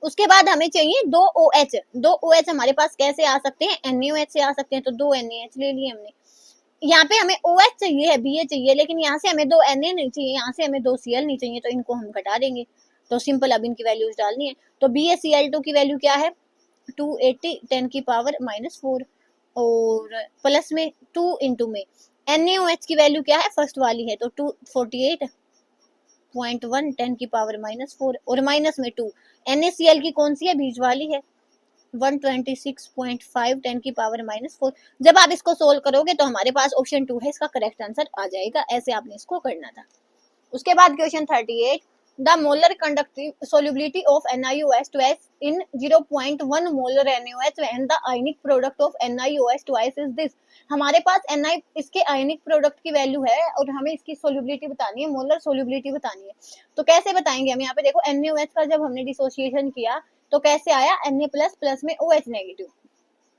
उसके बाद हमें चाहिए 2 OH हमारे पास कैसे आ सकते हैं, NaOH से आ सकते हैं, तो 2 NaH ले लिए हमने। यहाँ पे हमें OH चाहिए है, Ba चाहिए, लेकिन यहाँ से हमें 2 Na नहीं चाहिए, यहाँ से हमें 2 Cl नहीं चाहिए, तो इनको हम घटा देंगे, तो सिंपल अब इनकी वैल्यूज डालनी है। तो BaCl2 की वैल्यू क्या है 280 10⁻⁴, और प्लस में 2 इंटू में NaOH की वैल्यू क्या है फर्स्ट वाली है तो 248.1 10⁻⁴, और माइनस में 2, NaCl की कौन सी है बीच वाली है 126.5 10⁻⁴। जब आप इसको सोल्व करोगे तो हमारे पास ऑप्शन 2 है इसका करेक्ट आंसर आ जाएगा, ऐसे आपने इसको करना था। उसके बाद question 38, the molar conductive solubility of NiOH twice in 0.1 molar NaOH and the ionic product of NiOH twice is this। हमारे पास Ni इसके आयनिक प्रोडक्ट की वैल्यू है और हमें इसकी सोल्युबिलिटी बतानी है, मोलर सोल्युबिलिटी बतानी है, तो कैसे बताएंगे हम, यहाँ पे देखो NaOH का जब हमने डिसोसिएशन किया तो कैसे आया Na प्लस प्लस में OH नेगेटिव,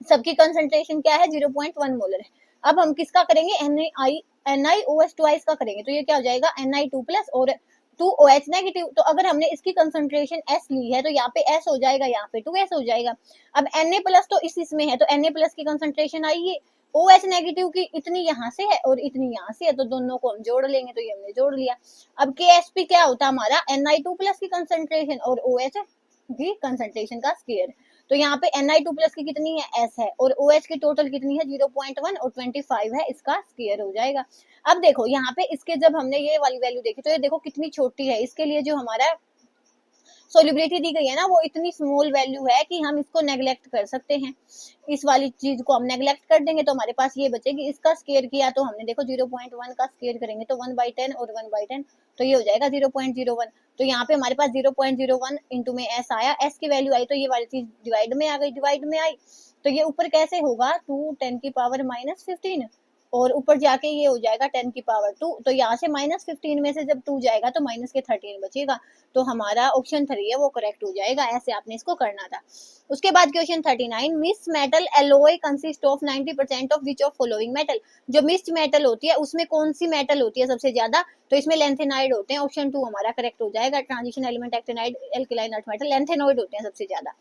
सबकी कंसंट्रेशन क्या है 0.1 मोलर है। अब हम किसका करेंगे NiOH ट्वाइस का करेंगे, तो ये क्या हो जाएगा Ni2 प्लस और 2OH नेगेटिव, तो अगर हमने इसकी कंसंट्रेशन S ली है तो यहाँ पे S हो जाएगा, यहाँ पे 2S हो जाएगा। अब Na प्लस तो इसमें है तो Na प्लस की कंसंट्रेशन आई है, OH नेगेटिव की इतनी यहाँ से है और इतनी यहाँ से है, तो दोनों को हम जोड़ लेंगे, तो ये हमने जोड़ लिया। अब KSP क्या होता है हमारा Ni2 प्लस की कंसंट्रेशन और OH की कंसंट्रेशन का स्क्वायर, तो यहाँ पे Ni2 प्लस की कितनी है S है और OH की टोटल कितनी है 0.1 और 25 है, इसका स्क्वायर हो जाएगा। अब देखो यहाँ पे इसके जब हमने ये वाली वैल्यू देखी तो ये देखो कितनी छोटी है, इसके लिए जो हमारा सोल्युबिलिटी दी गई है ना वो इतनी स्मॉल वैल्यू है कि हम इसको नेग्लेक्ट कर सकते हैं, इस वाली चीज को हम नेग्लेक्ट कर देंगे तो हमारे पास ये बचेगी। इसका स्क्वायर किया तो हमने देखो 0.1 का स्क्वायर करेंगे तो 1/10 और 1/10, तो ये हो जाएगा 0.01, तो यहाँ पे हमारे पास 0.01 इंटू में S आया, S की वैल्यू आई तो ये वाली चीज डिवाइड में आ गई, डिवाइड में आई तो ये ऊपर कैसे होगा 2 10⁻⁻15, और ऊपर जाके ये हो जाएगा 10 की पावर 2, तो यहाँ से -15 में से जब 2 जाएगा तो माइनस के 13 बचेगा, तो हमारा ऑप्शन 3 है वो करेक्ट हो जाएगा। ऐसे आपने इसको करना था। उसके बाद question 39, mix metal alloy consist of 90% of which of following metal. जो मिक्स्ड मेटल होती है उसमें कौन सी मेटल होती है सबसे ज्यादा, तो इसमें लेंथेनाइड होते हैं, ऑप्शन 2 हमारा करेक्ट हो जाएगा। Transition element actinide alkaline earth metal lanthanoid होते हैं सबसे ज्यादा।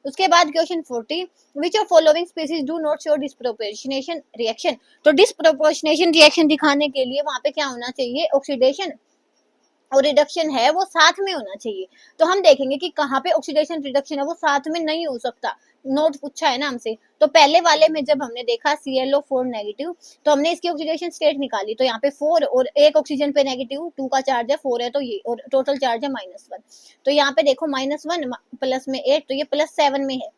उसके बाद question 40, which of following species do not show disproportionation reaction. तो डिस्प्रोपोर्शनेशन रिएक्शन दिखाने के लिए वहां पे क्या होना चाहिए, ऑक्सीडेशन और रिडक्शन है वो साथ में होना चाहिए। तो हम देखेंगे कि कहाँ पे ऑक्सीडेशन रिडक्शन है वो साथ में नहीं हो सकता, नोट पूछा है ना हमसे। तो पहले वाले में जब हमने देखा ClO4 नेगेटिव, तो हमने इसकी ऑक्सीडेशन स्टेट निकाली, तो यहाँ पे 4 और एक ऑक्सीजन पे नेगेटिव, 2 का चार्ज है, 4 है, तो ये और टोटल चार्ज है -1। तो यहाँ पे देखो -1 प्लस में 8, तो ये +7 में है।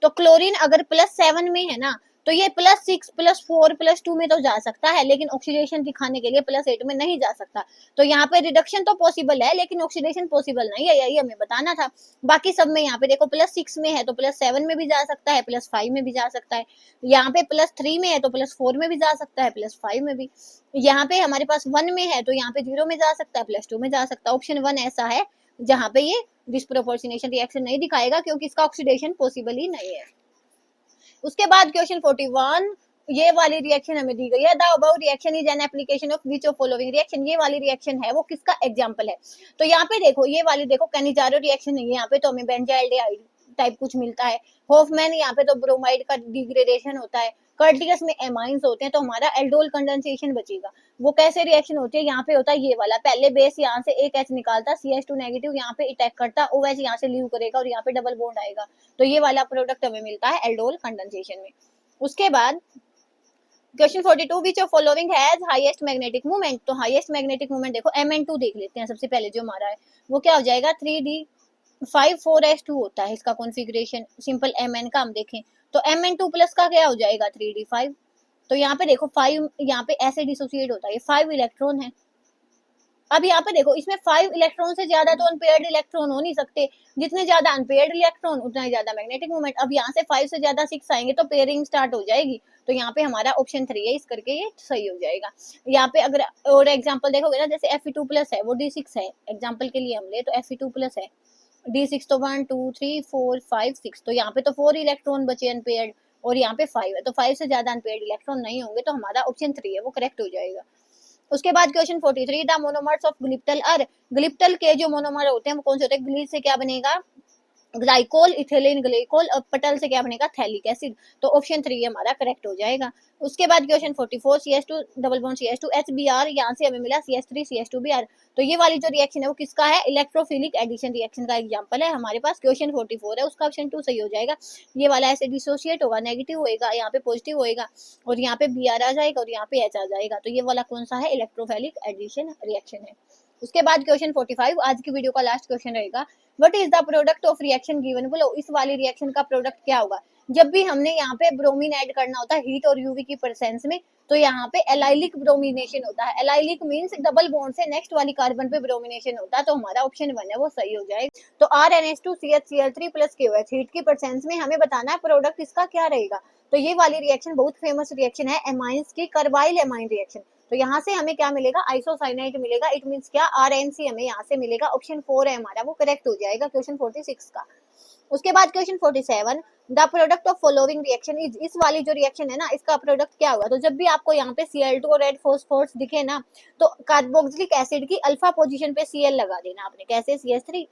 तो क्लोरीन अगर +7 में है ना, तो ये +6 +4 +2 में तो जा सकता है, लेकिन ऑक्सीडेशन दिखाने के लिए +8 में नहीं जा सकता। तो यहाँ पे रिडक्शन तो पॉसिबल है लेकिन ऑक्सीडेशन पॉसिबल नहीं है, यही हमें बताना था। बाकी सब में यहाँ पे देखो +6 में है तो +7 में भी जा सकता है, +5 में भी जा सकता है। यहाँ पे +3 में है तो +4 में भी जा सकता है, +5 में भी। यहाँ पे हमारे पास 1 में है तो यहाँ पे 0 में जा सकता है, +2 में जा सकता है। ऑप्शन 1 ऐसा है जहाँ पे ये डिस्प्रोपोर्शनेशन रिएक्शन नहीं दिखाएगा, क्योंकि इसका ऑक्सीडेशन पॉसिबल ही नहीं है। उसके बाद क्वेश्चन 41, ये वाली रिएक्शन हमें दी गई है, the above reaction is an application of which of following reaction. ये वाली रिएक्शन है वो किसका एग्जांपल है। तो यहाँ पे देखो, ये वाली देखो कैनिजारो रिएक्शन है, यहाँ पे तो हमें बेंजाइल्डिहाइड टाइप कुछ मिलता है। होफमैन यहाँ पे तो ब्रोमाइड का डिग्रेडेशन होता है। कर्टियस में एमाइंस होते हैं, तो हमारा एल्डोल कंडेंसेशन बचेगा। वो कैसे रिएक्शन होती है, यहाँ पे होता है ये वाला, पहले बेस यहाँ से एक H निकालता, CH2 नेगेटिव यहाँ पे अटैक करता, OH यहाँ से लीव करेगा और यहाँ पे डबल बॉन्ड आएगा, तो ये वाला प्रोडक्ट हमें मिलता है एल्डोल कंडेंसेशन में। उसके बाद question 42, which of following has highest magnetic moment. तो हाईएस्ट मैग्नेटिक मोमेंट देखो Mn2 देख लेते हैं सबसे पहले, जो हमारा है वो क्या हो जाएगा 3d5 4s2 होता है इसका कॉन्फ़िगरेशन। सिंपल Mn का हम देखें तो Mn2 प्लस का क्या हो जाएगा 3d5। तो यहाँ पे देखो 5 यहाँ पे ऐसे डिसोसिएट होता है, ये 5 इलेक्ट्रॉन है। अब यहाँ पे देखो इसमें 5 इलेक्ट्रॉन से ज्यादा तो अनपेयर्ड इलेक्ट्रॉन हो नहीं सकते, जितने ज्यादा अनपेयर्ड इलेक्ट्रॉन उतना ही ज्यादा मैग्नेटिक मोमेंट। अब यहाँ से 5 से ज्यादा 6 आएंगे तो पेयरिंग स्टार्ट हो जाएगी, तो यहाँ पे हमारा ऑप्शन 3 है, इस करके ये सही हो जाएगा। यहाँ पे अगर और एग्जांपल देखोगे ना, जैसे Fe2 प्लस है वो D6 है, एग्जांपल के लिए हम ले तो Fe2 प्लस है, D6 तो 1 2 3 4 5 6, तो यहाँ पे तो 4 इलेक्ट्रॉन बचे अनपेयर्ड और यहाँ पे 5 है, तो 5 से ज्यादा अनपेयर्ड इलेक्ट्रॉन नहीं होंगे, तो हमारा ऑप्शन 3 है वो करेक्ट हो जाएगा। उसके बाद question 43, the monomers of glyptal are. Glyptal के जो मोनोमर होते हैं वो कौन से होते हैं, ग्लिस से क्या बनेगा ग्लाइकोल, इथिलीन ग्लाइकोल, और पटल से क्या बनेगा थैलिक एसिड, तो ऑप्शन 3 हमारा करेक्ट हो जाएगा। उसके बाद question 44, CH2 double bond CH2 HBr, यहाँ से हमें मिला CH3 CH2Br। तो ये वाली जो रिएक्शन है वो किसका है, इलेक्ट्रोफिलिक एडिशन रिएक्शन का एग्जांपल है हमारे पास। क्वेश्चन 44 है उसका ऑप्शन 2 सही हो जाएगा। ये वाला ऐसे डिसोसिएट होगा, नेगेटिव होएगा, यहाँ पे पॉजिटिव होएगा और यहाँ पे Br आ जाएगा और यहाँ पे H आ जाएगा, तो ये वाला कौन सा है, इलेक्ट्रोफिलिक एडिशन रिएक्शन है। उसके बाद क्वेश्चन 45, आज की वीडियो का लास्ट क्वेश्चन रहेगा, what is the product of reaction given below. इस वाली रिएक्शन का प्रोडक्ट क्या होगा। जब भी हमने यहाँ पे ब्रोमीन ऐड करना होता है हीट और यूवी की प्रेजेंस में, तो यहाँ पे एलाइलिक ब्रोमिनेशन होता है। एलाइलिक मींस डबल बॉन्ड से नेक्स्ट वाली कार्बन पे ब्रोमिनेशन होता है, तो हमारा ऑप्शन 1 है वो सही हो जाएगा। तो RnH2CHCl3 प्लस KOH हीट की प्रेजेंस में हमें बताना है प्रोडक्ट इसका क्या रहेगा। तो ये वाली रिएक्शन बहुत फेमस रिएक्शन है एमाइंस की, कार्बाइल एमाइन रिएक्शन। तो यहाँ से हमें क्या मिलेगा, आइसोसाइनाइड मिलेगा, इट मींस क्या RNC हमें यहाँ से मिलेगा, ऑप्शन 4 है हमारा वो करेक्ट हो जाएगा क्वेश्चन 46 का। उसके बाद question 47, the product of following reaction is. इस वाली जो रिएक्शन है ना इसका प्रोडक्ट क्या होगा। तो जब भी आपको यहाँ पे Cl2 और रेड फॉस्फोरस दिखे ना, तो कार्बोक्सिलिक एसिड की अल्फा पोजीशन पे Cl लगा देना आपने, कैसे CH3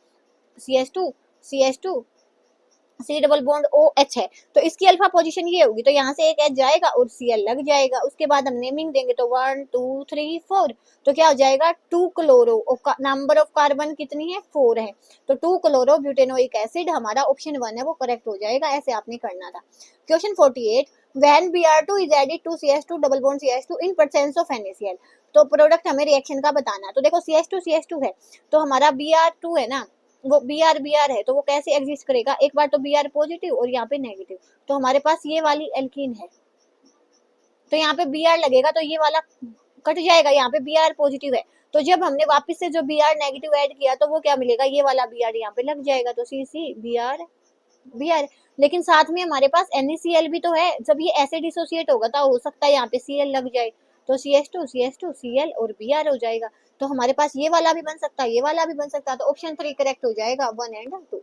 CH2 CH2 C double bond OH है, तो इसकी अल्फा पोजीशन ये होगी, तो यहाँ से एक H जाएगा और Cl लग जाएगा। उसके बाद हम नेमिंग देंगे तो 1 2 3 4, तो क्या हो जाएगा 2 क्लोरो, नंबर ऑफ कार्बन कितनी है 4 है, तो 2 क्लोरो ब्यूटेनोइक एसिड हमारा ऑप्शन 1 है वो करेक्ट हो जाएगा। ऐसे आपने करना था। Question 48, when Br2 is added to CH2 double bond CH2 in presence of NaCl। तो प्रोडक्ट हमें रिएक्शन का बताना है। तो देखो CH2 है तो हमारा Br2 है ना, वो Br है, तो वो कैसे एग्जिस्ट करेगा, एक बार तो Br पॉजिटिव और यहाँ पे नेगेटिव, तो हमारे पास ये वाली एल्कीन है, तो यहाँ पे Br लगेगा तो ये वाला कट जाएगा, यहाँ पे Br पॉजिटिव है, तो जब हमने वापस से जो Br नेगेटिव ऐड किया तो वो क्या मिलेगा, ये वाला Br यहाँ पे लग जाएगा, तो CC Br Br, लेकिन साथ में हमारे पास NaCl भी तो है। जब ये ऐसे डिसोसिएट होगा तो हो सकता है यहाँ पे Cl लग जाए, तो CH2 Cl और Br हो जाएगा। तो हमारे पास ये वाला भी बन सकता है, ये वाला भी बन सकता है, तो ऑप्शन 3 करेक्ट हो जाएगा, 1 एंड 2।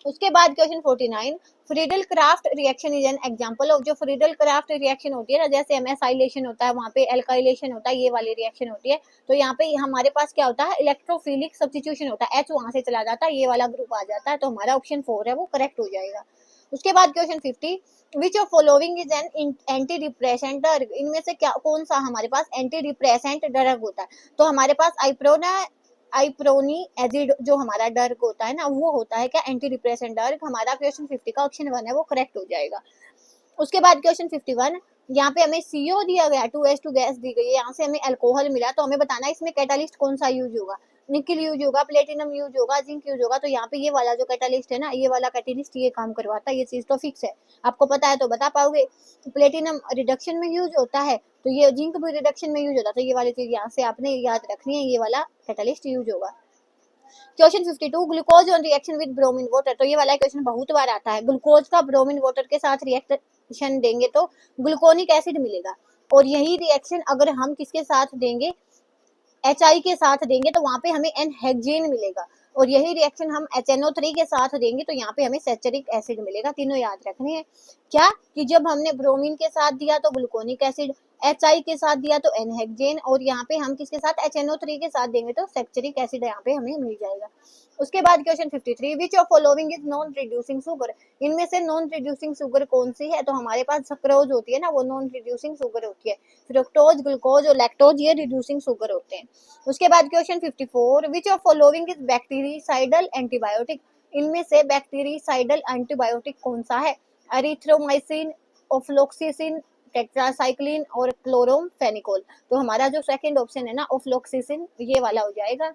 उसके बाद question 49, Friedel craft reaction is an example of. जो फ्रीडल क्राफ्ट रिएक्शन होती है ना, जैसे एसाइलेशन होता है, वहाँ पे एल्काइलेशन होता है, ये वाली रिएक्शन होती है। तो यहाँ पे हमारे पास क्या होता है, इलेक्ट्रोफिलिक सब्स्टिट्यूशन होता है, H वहां से चला जाता है, ये वाला ग्रुप आ जाता है, तो हमारा ऑप्शन 4 है वो करेक्ट हो जाएगा। उसके बाद question 50, which of following is an anti depressant drug. इनमें से क्या, कौन सा हमारे पास एंटी डिप्रेसेंट ड्रग होता है। तो हमारे पास आइप्रोनी एजिड जो हमारा ड्रग होता है ना, वो होता है क्या, एंटी डिप्रेसेंट ड्रग। हमारा क्वेश्चन 50 का ऑप्शन 1 है वो करेक्ट हो जाएगा। उसके बाद क्वेश्चन 51, यहाँ पे हमें CO दिया गया, 2H2 गैस दी गई है, यहाँ से हमें अल्कोहल मिला, तो हमें बताना है इसमें कैटालिस्ट कौन सा यूज होगा। निकिल यूज होगा, प्लेटिनम यूज होगा, जिंक यूज होगा। तो यहाँ पे ये वाला जो कैटालिस्ट है ना, ये वाला कैटालिस्ट ये काम करवाता है, ये चीज तो फिक्स है। आपको पता है तो बता पाओगे। प्लेटिनम रिडक्शन में यूज होता है, तो ये जिंक भी रिडक्शन में यूज होता है, तो ये वाली चीज यहाँ से आपने याद रखनी है, ये वाला कैटालिस्ट यूज होगा। Question 52, glucose on reaction with bromine water. तो ये वाला क्वेश्चन बहुत बार आता है। ग्लूकोज का ब्रोमीन वाटर के साथ रिएक्शन देंगे तो ग्लूकोनिक एसिड मिलेगा, और यही रिएक्शन अगर हम किसके साथ देंगे, HI के साथ देंगे, तो वहां पे हमें एनहेक्सेन मिलेगा, और यही रिएक्शन हम HNO3 के साथ देंगे तो यहाँ पे हमें सैचरिक एसिड मिलेगा। तीनों याद रखने हैं क्या, कि जब हमने ब्रोमीन के साथ दिया तो ग्लूकोनिक एसिड, HI के साथ दिया तो एनहेक्सेन, और यहाँ पे हम किसके साथ HNO3 के साथ देंगे तो सैचरिक एसिड यहाँ पे हमें मिल जाएगा। उसके बाद question 53, which of following is non reducing sugar. इनमें से नॉन रिड्यूसिंग शुगर कौन सी है, तो हमारे पास सक्रोज होती है ना, वो नॉन रिड्यूसिंग शुगर होती है। फ्रुक्टोज, ग्लूकोज और लैक्टोज ये रिड्यूसिंग शुगर होते हैं। उसके बाद question 54, which of following is bactericidal antibiotic. इनमें से बैक्टीरिसाइडल एंटीबायोटिक कौन सा है, एरिथ्रोमाइसिन, ओफ्लोक्सिसिन, टेट्रासाइक्लिन और क्लोरोमफेनिकोल। तो हमारा जो सेकंड ऑप्शन है ना, ओफ्लोक्सिसिन, ये वाला हो जाएगा,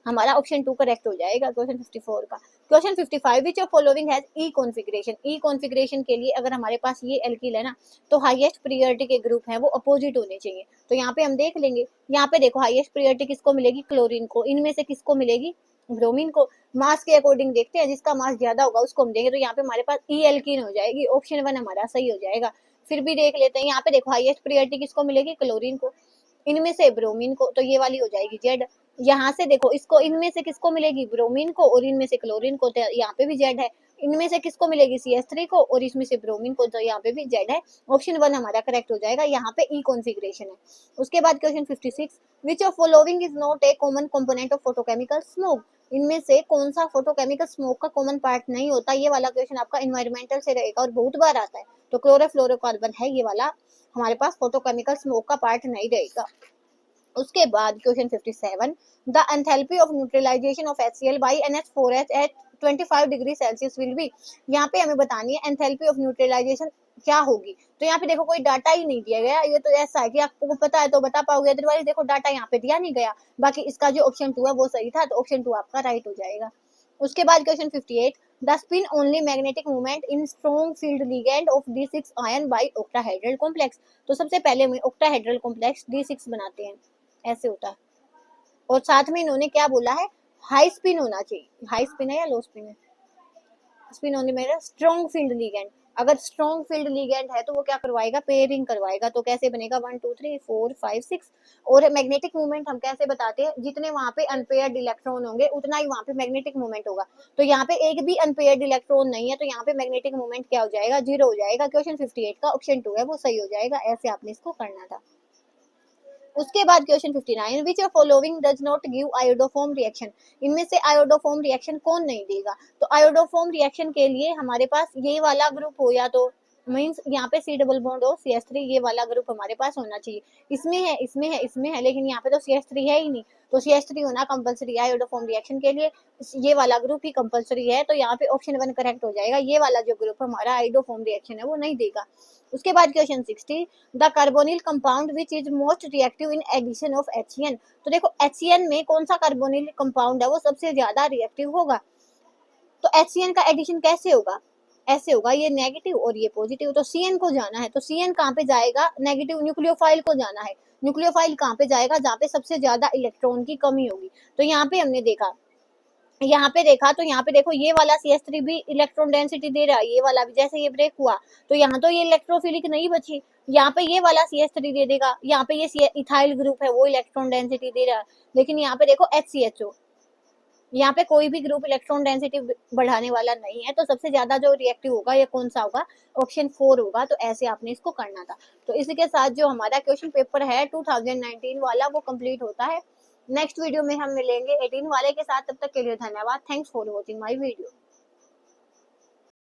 हमारा ऑप्शन 2 करेक्ट हो जाएगा क्वेश्चन 54 का। Question 55, which of following has E configuration. E configuration के लिए अगर हमारे पास ये एल्किल है ना, तो हाईएस्ट प्रायोरिटी के ग्रुप है वो अपोजिट होने चाहिए। तो यहाँ पे हम देख लेंगे, यहाँ पे देखो हाईएस्ट प्रायोरिटी किसको मिलेगी, क्लोरीन को। इनमें से किसको मिलेगी, ब्रोमीन को। मास के अकॉर्डिंग देखते हैं, जिसका मास ज्यादा होगा उसको हम देंगे, तो यहाँ पे हमारे पास ई एल्किन हो जाएगी, ऑप्शन 1 हमारा सही हो जाएगा। फिर भी देख लेते हैं, यहाँ पे देखो हाईएस्ट प्रायोरिटी किसको मिलेगी, क्लोरीन को। इनमें से ब्रोमीन को, तो ये वाली हो जाएगी जेड। यहाँ से देखो इसको, इनमें से किसको मिलेगी, ब्रोमीन को, और इनमें से क्लोरीन को, तो यहाँ पे भी जेड है। इनमें से किसको मिलेगी, CH3 को, और इसमें से ब्रोमीन को, तो यहाँ पे भी जेड है। ऑप्शन 1 हमारा करेक्ट हो जाएगा, यहाँ पे ई कॉन्फिगरेशन है। उसके बाद question 56, which of following is not a common component of photochemical smoke. इनमें से कौन सा फोटोकेमिकल स्मोक का कॉमन पार्ट नहीं होता। ये वाला क्वेश्चन आपका एनवायरमेंटल से रहेगा और बहुत बार आता है। तो क्लोरोफ्लोरोकार्बन है ये वाला, हमारे पास फोटोकेमिकल स्मोक का पार्ट नहीं रहेगा। उसके बाद question 57, the enthalpy of neutralisation of HCl by NH4H at 25 degree Celsius will be. यहाँ पे हमें बतानी है एंथैल्पी ऑफ न्यूट्रलाइजेशन क्या होगी। तो यहाँ पे देखो कोई डाटा ही नहीं दिया गया, ये तो ऐसा है कि आपको पता है तो बता पाओगे, अदरवाइज देखो डाटा यहाँ पे दिया नहीं गया। बाकी इसका जो ऑप्शन 2 है वो सही था, तो ऑप्शन 2 आपका राइट हो जाएगा। उसके बाद question 58, the spin only magnetic movement in strong field ligand of D6 ion bye octahedral complex. तो सबसे पहले हम ऑक्टाहेड्रल कॉम्प्लेक्स D6 बनाते हैं, ऐसे होता है। और साथ में इन्होंने क्या बोला है, हाई स्पिन होना चाहिए। हाई स्पिन है या लो स्पिन है, स्पिन होने मेरा स्ट्रॉन्ग फील्ड लिगेंड। अगर स्ट्रॉन्ग फील्ड लिगेंड है तो वो क्या करवाएगा, पेयरिंग करवाएगा। तो कैसे बनेगा, 1 2 3 4 5 6। और मैग्नेटिक मूवमेंट हम कैसे बताते हैं, जितने वहां पे अनपेयर्ड इलेक्ट्रॉन होंगे उतना ही वहां पे मैग्नेटिक मूवमेंट होगा। तो यहाँ पे एक भी अनपेयर्ड इलेक्ट्रॉन नहीं है, तो यहाँ पे मैग्नेटिक मूवमेंट क्या हो जाएगा, 0 हो जाएगा। क्वेश्चन 58 का ऑप्शन 2 है वो सही हो जाएगा। ऐसे आपने इसको करना था। उसके बाद question 59, which of following does not give iodoform reaction. इनमें से आयोडोफॉर्म रिएक्शन कौन नहीं देगा। तो आयोडोफॉर्म रिएक्शन के लिए हमारे पास ये वाला ग्रुप हो, या तो मीन्स यहाँ पे C डबल बॉन्ड हो CH3, ये वाला ग्रुप हमारे पास होना चाहिए। इसमें है, इसमें है, इसमें है, लेकिन यहाँ पे तो CH3 है ही नहीं, तो CH3 होना कंपलसरी है आयोडोफॉर्म रिएक्शन के लिए। ये वाला ग्रुप ही कंपलसरी है, तो यहाँ पे ऑप्शन 1 करेक्ट हो जाएगा। ये वाला जो ग्रुप हमारा आयोडोफॉर्म रिएक्शन है वो नहीं देगा। उसके बाद question 60, the carbonyl compound which is most reactive in addition of HCN। तो देखो HCN में कौन सा कार्बोनिल कंपाउंड है वो सबसे ज्यादा रिएक्टिव होगा। तो HCN का एडिशन कैसे होगा, ऐसे होगा, ये नेगेटिव और ये पॉजिटिव। तो CN को जाना है, तो CN कहाँ पे जाएगा, नेगेटिव न्यूक्लियोफाइल को जाना है। न्यूक्लियोफाइल कहाँ पे जाएगा, जहाँ पे सबसे ज्यादा इलेक्ट्रॉन की कमी होगी। तो यहाँ पे हमने देखा यहाँ पे देखा तो यहाँ पे देखो ये वाला CH3 भी इलेक्ट्रॉन डेंसिटी दे रहा है, ये वाला भी जैसे ये ब्रेक हुआ तो यहाँ तो ये इलेक्ट्रोफिलिक नहीं बची, यहाँ पे ये वाला CH3 दे देगा, यहाँ पे ये इथाइल ग्रुप है वो इलेक्ट्रॉन डेंसिटी दे रहा है, लेकिन यहाँ पे देखो HCHO, यहाँ पे कोई भी ग्रुप इलेक्ट्रॉन डेंसिटी बढ़ाने वाला नहीं है, तो सबसे ज्यादा जो रिएक्टिव होगा ये कौन सा होगा, ऑप्शन 4 होगा। तो ऐसे आपने इसको करना था। तो इसी के साथ जो हमारा क्वेश्चन पेपर है 2019 वाला वो कंप्लीट होता है। नेक्स्ट वीडियो में हम मिलेंगे 18 वाले के साथ, तब तक के लिए धन्यवाद। Thanks for watching my video.